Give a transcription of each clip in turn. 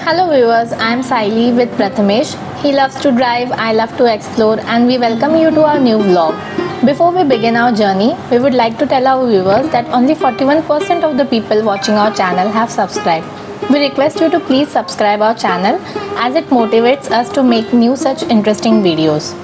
Hello viewers, I am Saili with Prathamesh. He loves to drive, I love to explore, and we welcome you to our new vlog. Before we begin our journey, we would like to tell our viewers that only 41% of the people watching our channel have subscribed. We request you to please subscribe our channel as it motivates us to make new such interesting videos.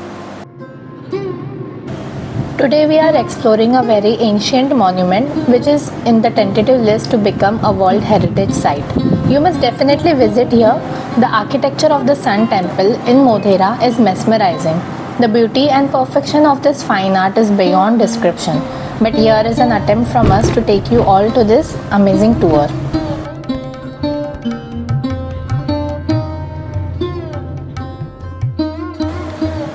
Today we are exploring a very ancient monument which is in the tentative list to become a World Heritage Site. You must definitely visit here. The architecture of the Sun Temple in Modhera is mesmerizing. The beauty and perfection of this fine art is beyond description. But here is an attempt from us to take you all to this amazing tour.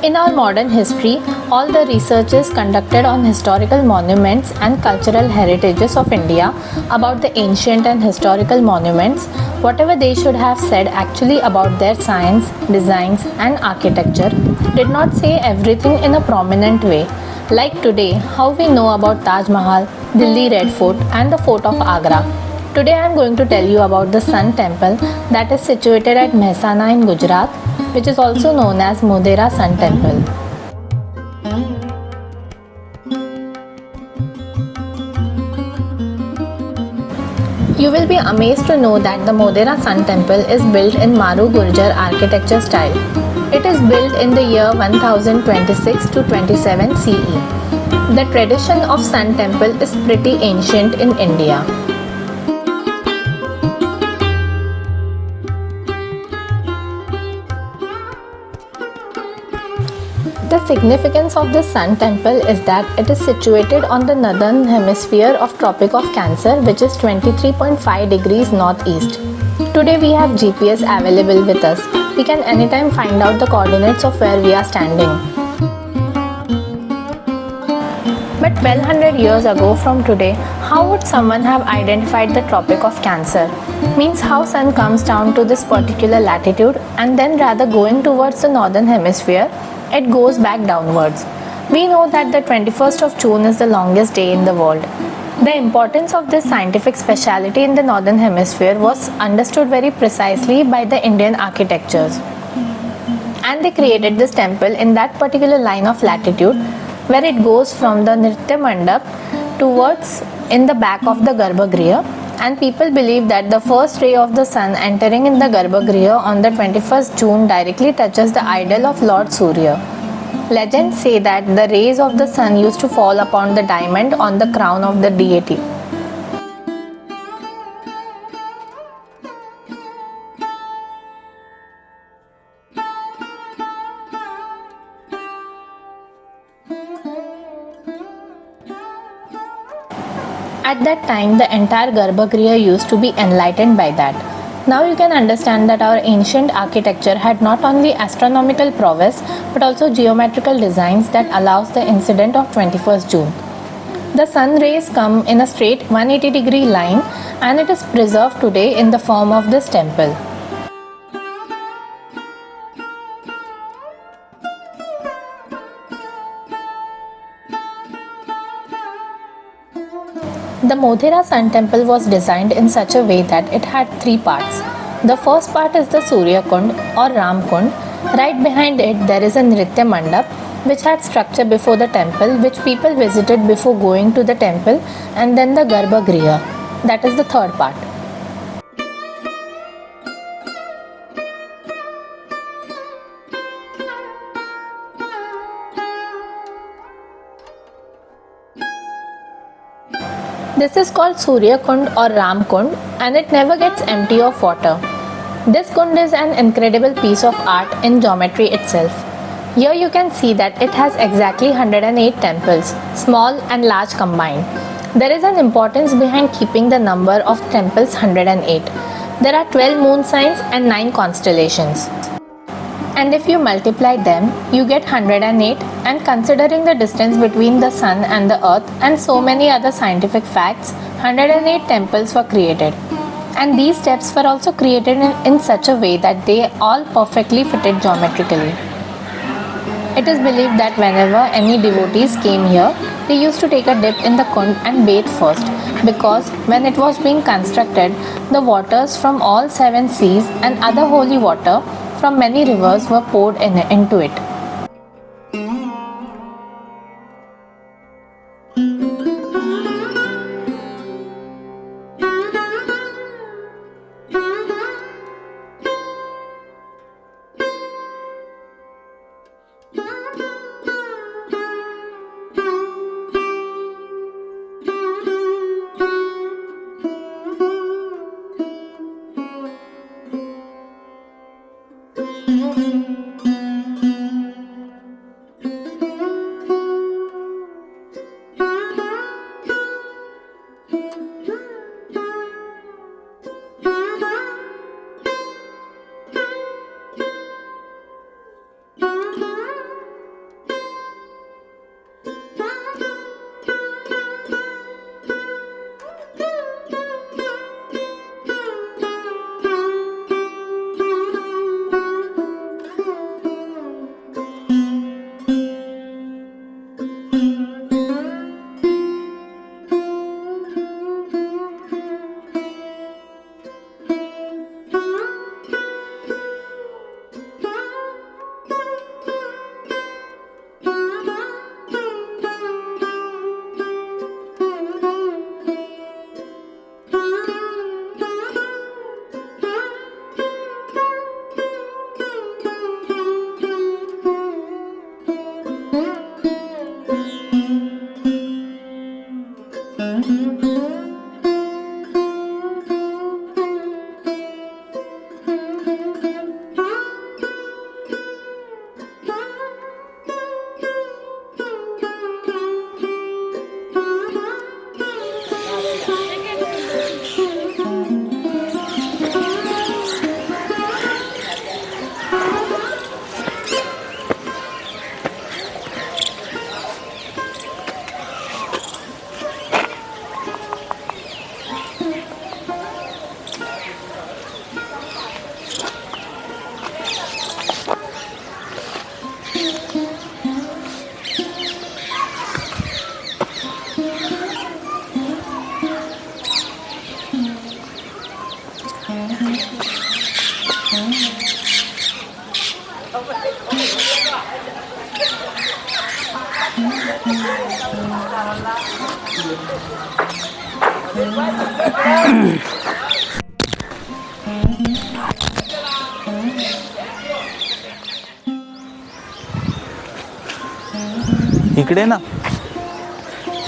In our modern history, all the researches conducted on historical monuments and cultural heritages of India about the ancient and historical monuments, whatever they should have said actually about their science, designs and architecture, did not say everything in a prominent way. Like today, how we know about Taj Mahal, Delhi Red Fort and the Fort of Agra. Today I am going to tell you about the Sun Temple that is situated at Mehsana in Gujarat, which is also known as Modhera Sun Temple. You will be amazed to know that the Modhera Sun Temple is built in Maru Gurjar architecture style. It is built in the year 1026 to 27 CE. The tradition of Sun Temple is pretty ancient in India. The significance of the Sun Temple is that it is situated on the northern hemisphere of Tropic of Cancer, which is 23.5 degrees northeast. Today we have GPS available with us. We can anytime find out the coordinates of where we are standing. But 1200 years ago from today, how would someone have identified the Tropic of Cancer? Means how sun comes down to this particular latitude and then rather going towards the northern hemisphere, it goes back downwards. We know that the 21st of June is the longest day in the world. The importance of this scientific speciality in the northern hemisphere was understood very precisely by the Indian architectures. And they created this temple in that particular line of latitude where it goes from the Nyamandap towards in the back of the Garbhagriha, and people believe that the first ray of the sun entering in the Garbhagriha on the 21st June directly touches the idol of Lord Surya. Legends say that the rays of the sun used to fall upon the diamond on the crown of the deity. At that time, the entire Garbhagriha used to be enlightened by that. Now you can understand that our ancient architecture had not only astronomical prowess but also geometrical designs that allows the incident of 21st June. The sun rays come in a straight 180-degree line and it is preserved today in the form of this temple. The Modhera Sun Temple was designed in such a way that it had three parts. The first part is the Surya Kund or Ram Kund. Right behind it there is a Nyamandap which had structure before the temple which people visited before going to the temple, and then the Garbhagriha, that is the third part. This is called Surya Kund or Ram Kund and it never gets empty of water. This kund is an incredible piece of art in geometry itself. Here you can see that it has exactly 108 temples, small and large combined. There is an importance behind keeping the number of temples 108. There are 12 moon signs and 9 constellations. And if you multiply them, you get 108, and considering the distance between the sun and the earth and so many other scientific facts, 108 temples were created. And these steps were also created in such a way that they all perfectly fitted geometrically. It is believed that whenever any devotees came here, they used to take a dip in the kund and bathe first, because when it was being constructed, the waters from all seven seas and other holy water from many rivers were poured into it.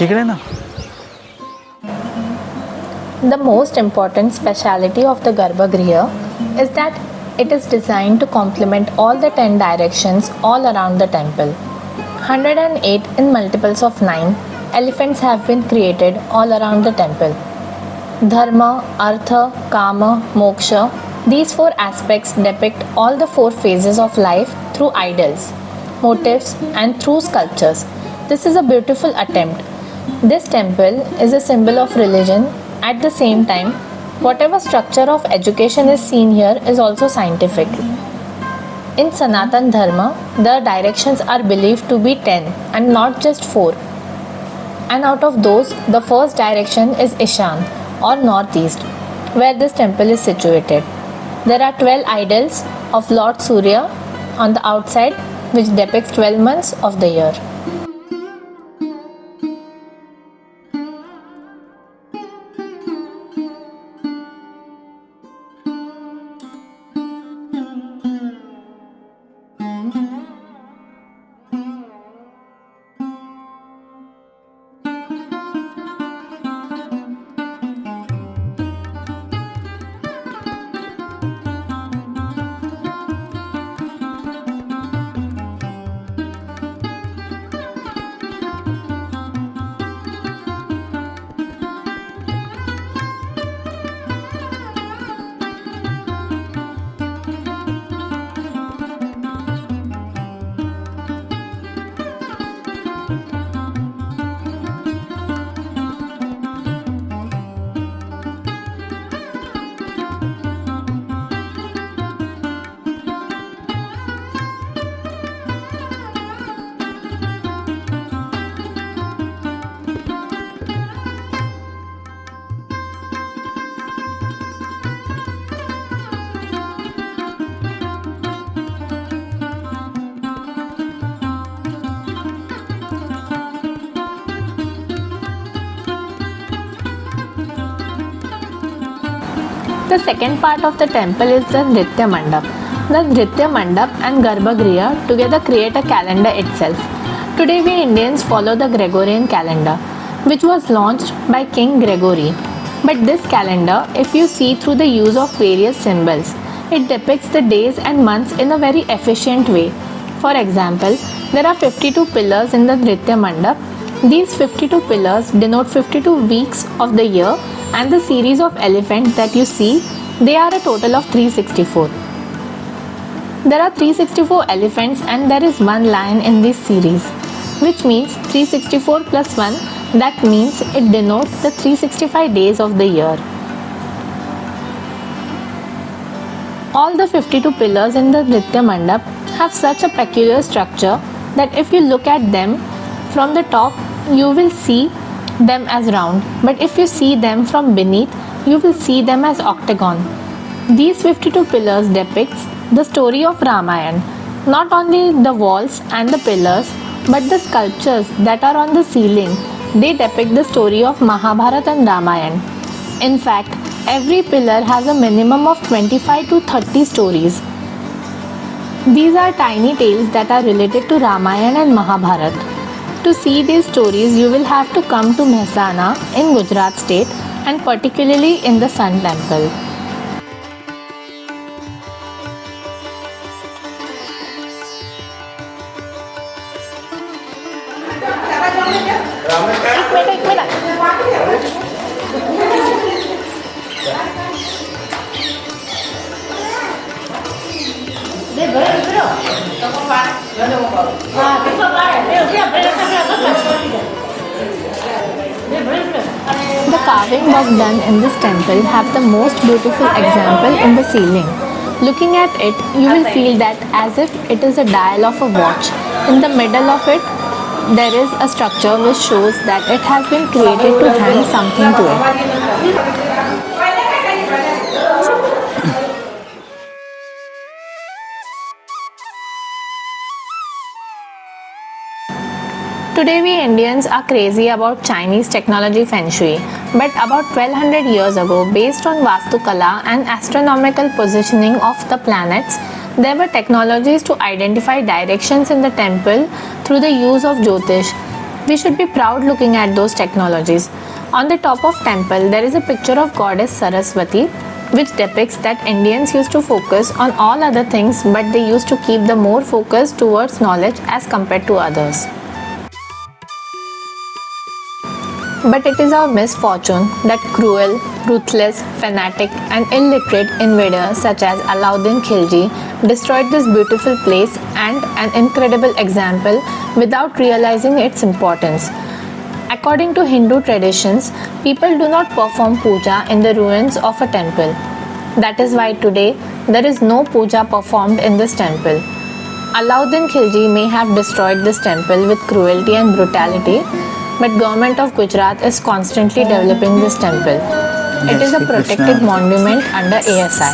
इकडे ना The most important speciality of the Garbhagriha is that it is designed to complement all the 10 directions all around the temple. 108 in multiples of 9 elephants have been created all around the temple. Dharma, Artha, Kama, Moksha, these four aspects depict all the four phases of life through idols, motifs, and through sculptures. This is a beautiful attempt. This temple is a symbol of religion. At the same time, whatever structure of education is seen here is also scientific. In Sanatan Dharma, the directions are believed to be 10 and not just 4. And out of those, the first direction is Ishan or northeast, where this temple is situated. There are 12 idols of Lord Surya on the outside, which depicts 12 months of the year. The second part of the temple is the Nritya Mandap. The Nritya Mandap and Garbhagriha together create a calendar itself. Today we Indians follow the Gregorian calendar, which was launched by King Gregory. But this calendar, if you see through the use of various symbols, it depicts the days and months in a very efficient way. For example, there are 52 pillars in the Nritya Mandap. These 52 pillars denote 52 weeks of the year, and the series of elephants that you see, they are a total of 364. There are 364 elephants and there is one lion in this series, which means 364 plus 1, that means it denotes the 365 days of the year. All the 52 pillars in the Nritya Mandap have such a peculiar structure that if you look at them from the top, you will see them as round, but if you see them from beneath, you will see them as octagon. These 52 pillars depicts the story of Ramayana, not only the walls and the pillars, but the sculptures that are on the ceiling. They depict the story of Mahabharata and Ramayana. In fact, every pillar has a minimum of 25 to 30 stories. These are tiny tales that are related to Ramayana and Mahabharata. To see these stories, you will have to come to Mehsana in Gujarat state, and particularly in the Sun Temple. The carving work done in this temple have the most beautiful example in the ceiling. Looking at it, you will feel that as if it is a dial of a watch. In the middle of it, there is a structure which shows that it has been created to hang something to it. Today we Indians are crazy about Chinese technology feng shui, but about 1200 years ago, based on Vastu Kala and astronomical positioning of the planets, there were technologies to identify directions in the temple through the use of Jyotish. We should be proud looking at those technologies. On the top of temple, there is a picture of goddess Saraswati, which depicts that Indians used to focus on all other things, but they used to keep the more focus towards knowledge as compared to others. But it is our misfortune that cruel, ruthless, fanatic and illiterate invaders such as Alauddin Khilji destroyed this beautiful place and an incredible example without realizing its importance. According to Hindu traditions, people do not perform puja in the ruins of a temple. That is why today there is no puja performed in this temple. Alauddin Khilji may have destroyed this temple with cruelty and brutality, but government of Gujarat is constantly developing this temple. It is a protected monument under ASI.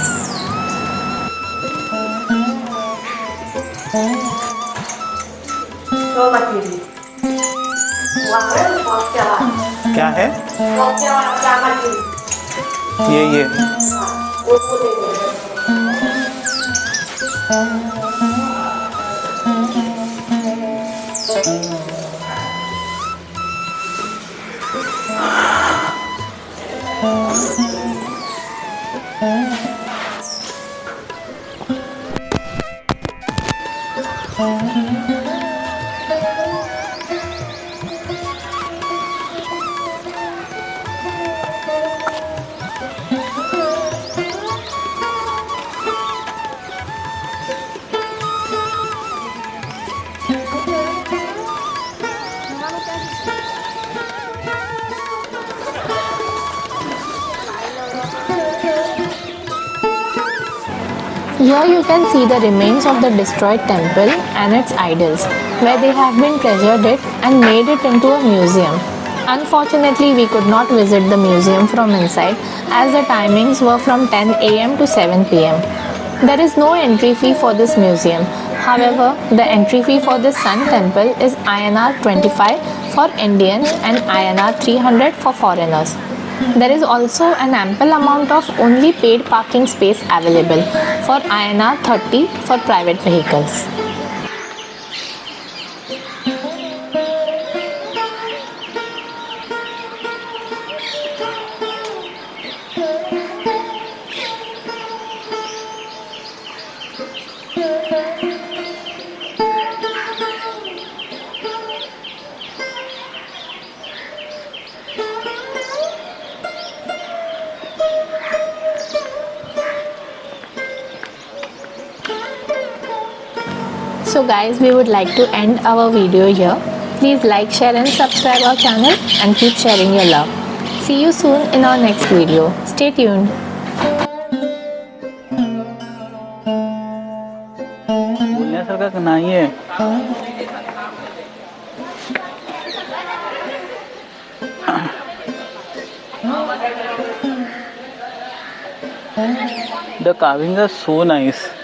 क्या है ये Here you can see the remains of the destroyed temple and its idols, where they have been treasured it and made it into a museum. Unfortunately, we could not visit the museum from inside as the timings were from 10 am to 7 pm. There is no entry fee for this museum. However, the entry fee for this Sun Temple is INR 25 for Indians and INR 300 for foreigners. There is also an ample amount of only paid parking space available for INR 30 for private vehicles. So guys, we would like to end our video here. Please like, share and subscribe our channel and keep sharing your love. See you soon in our next video. Stay tuned. बोलण्यासारखं नाहीये. The carvings are so nice.